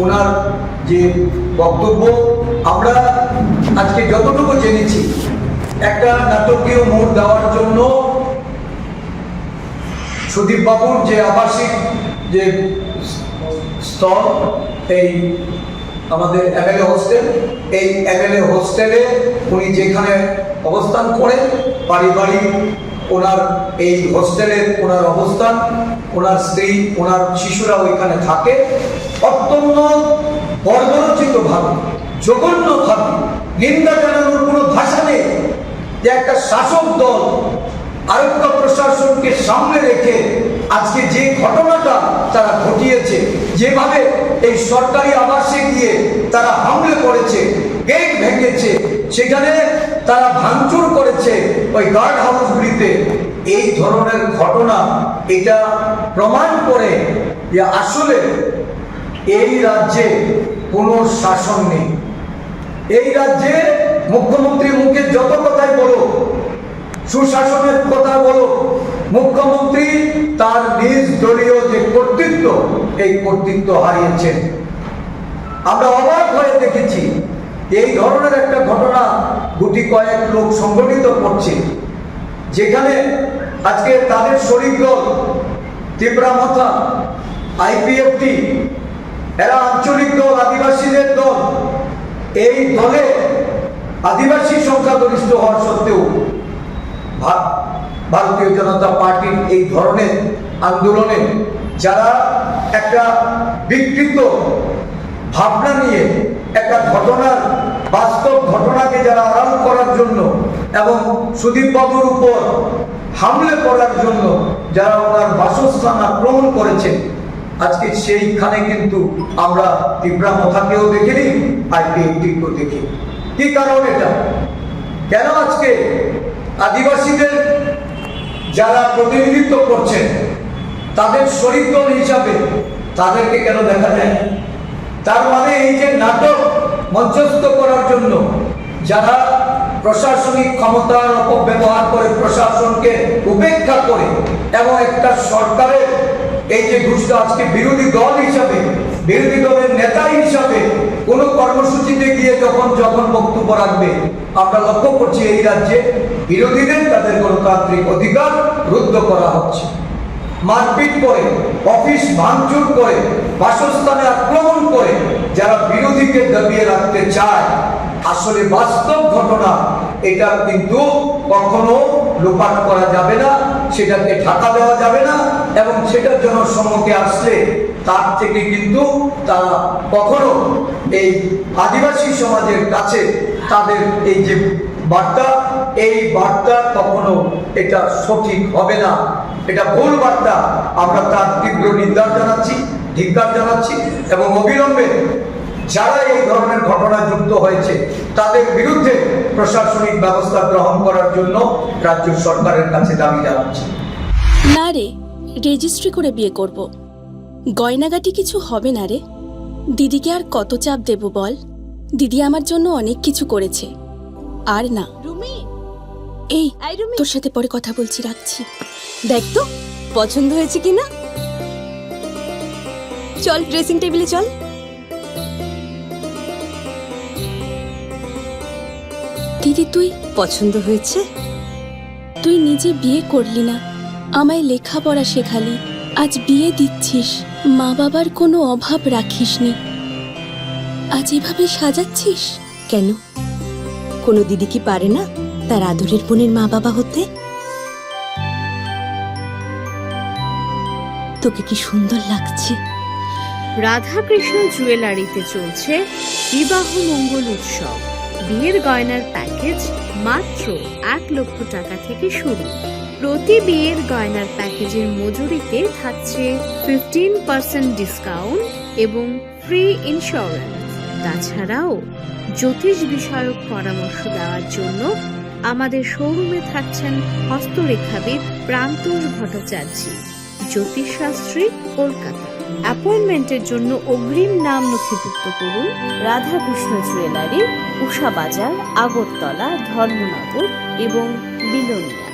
ওনার যে বক্তব্য আমরা আজকে যতটুকু জেনেছি, একটা নাটকীয় মোড় দেওয়ার জন্য সুদীপ বাবুর যে আবাসিক যে স্থল, এই আমাদের এমএলএ হোস্টেল, এই এমএলএ হোস্টেলে উনি যেখানে অবস্থান করেন, পারিবারিক ওনার এই হোস্টেলের ওনার অবস্থান, ওনার স্ত্রী, ওনার শিশুরা ওইখানে থাকে, অত্যন্ত বর্বরচিতভাবে, জঘন্যভাবে নিন্দা জানানোর কোনো ভাষা নেই যে একটা শাসক দল আরক্ষা প্রশাসনকে সামনে রেখে আজকে যে ঘটনাটা তারা ঘটিয়েছে, যেভাবে এই সরকারি আবাসে গিয়ে তারা হামলে করেছে, গেট ভেঙেছে, সেখানে তারা ভাঙচুর করেছে ওই গার্ড হাউসগুলিতে, এই ধরনের ঘটনা এটা প্রমাণ করে যে আসলে এই রাজ্যে কোনো শাসন নেই। এই রাজ্যে মুখ্যমন্ত্রী মুখে যত কথাই বলো, সুশাসনের কথা বলো, মুখ্যমন্ত্রী তার নিজ দলীয় যে কর্তৃত্ব, এই কর্তৃত্ব হারিয়েছেন। আমরা অবাক হয়ে দেখেছি এই ধরনের একটা ঘটনা গুটি কয়েক লোক সংগঠিত করছে, যেখানে আজকে তাদের শরিক দল তীব্রামাথা, আইপিএফটি, এরা আঞ্চলিক দল, আদিবাসীদের দল, এই দলে আদিবাসী সংখ্যাগরিষ্ঠ হওয়ার সত্ত্বেও ভারতীয় জনতা পার্টির এই ধরনের আন্দোলনে যারা একটা বিকৃত ভাবনা নিয়ে একটা ঘটনার, বাস্তব ঘটনাকে যারা আড়াল করার জন্য এবং সুদীপ বাবুর উপর হামলে করার জন্য যারা ওনার বাসস্থান আক্রমণ করেছেন, আজকে সেইখানে কিন্তু আমরা তীব্রামাথাকেও দেখিনি, আইপিএফটিকেও দেখি। কি কারণ এটা? কেন আজকে আদিবাসীদের যারা প্রতিনিধিত্ব করছেন তাদের শরিক দল হিসাবে তাদেরকে কেন দেখা যায়? তার মানে এই যে নাটক মঞ্চস্থ করার জন্য যারা প্রশাসনিক ক্ষমতার অপব্যবহার করে, প্রশাসনকে উপেক্ষা করে এবং একটা সরকারের এই যে ঘুষটা আজকে বিরোধী দল হিসাবে, বিরোধী দলের নেতা হিসাবে কোন কর্মসূচিতে গিয়ে যখন বক্তব্য রাখবে, আমরা লক্ষ্য করছি এই রাজ্যে বিরোধীদের তাদের গণতান্ত্রিক অধিকার রুদ্ধ করা হচ্ছে। মারপিট করে, অফিস ভাঙচুর করে, বাসস্থানে আক্রমণ করে যারা বিরোধীকে দাবিয়ে রাখতে চায়, আসলে বাস্তব ঘটনা এটা কিন্তু কখনো লোপাট করা যাবে না, সেটাকে ঢাকা দেওয়া যাবে না, এবং সেটার জন্য সম্মুখে আসলে তার থেকে কিন্তু তারা কখনো এই আদিবাসী সমাজের কাছে তাদের এই যে বার্তা, এই বার্তা কখনো এটা সঠিক হবে না, এটা ভুল বার্তা। আমরা তার তীব্র নিন্দা জানাচ্ছি, ধিক্কার জানাচ্ছি, এবং অবিলম্বে যারা এই ধরনের ঘটনা যুক্ত হয়েছে তাদের বিরুদ্ধে প্রশাসনিক ব্যবস্থা গ্রহণ করার জন্য রাজ্য সরকারের কাছে দাবি জানাচ্ছি। না রে, রেজিস্ট্রি করে বিয়ে করব। গয়নাগাটি কিছু হবে না রে। দিদিকে আর কত চাপ দেব বল? দিদি আমার জন্য অনেক কিছু করেছে। আর না। এই তোর সাথে পরে কথা বলছি, রাখছি। দেখ তো পছন্দ হয়েছে কিনা। চল ড্রেসিং টেবিলে চল। দিদি তুই পছন্দ হয়েছে? তুই নিজে বিয়ে করলি না, আমায় লেখাপড়া শেখালি, আজ বিয়ে দিচ্ছিস, মা বাবার কোনো অভাব রাখিসনি, আজ এভাবে সাজাচ্ছিস কেন? কোনো দিদি কি পারে না তার আদরের বোনের মা বাবা হতে? তোকে কি সুন্দর লাগছে। রাধাকৃষ্ণ জুয়েলারিতে চলছে বিবাহ মঙ্গল উৎসব। বিয়ের গয়নার প্যাকেজ মাত্র 1 লক্ষ টাকা থেকে শুরু। প্রতি বিয়ের গয়নার প্যাকেজের মজুরিতে থাকছে 15% ডিসকাউন্ট এবং ফ্রি ইন্স্যুরেন্স। তাছাড়াও জ্যোতিষ বিষয়ক পরামর্শ দেওয়ার জন্য আমাদের শোরুমে থাকছেন হস্তরেখাবিদ প্রান্তোষ ভট্টাচার্য, জ্যোতিষশাস্ত্রী, কলকাতা। অ্যাপয়েন্টমেন্টের জন্য অগ্রিম নাম নথিভুক্ত করুন। রাধাকৃষ্ণ জুয়েলারি, উষা বাজার, আগরতলা, ধর্মনগর এবং বিলোনিয়া।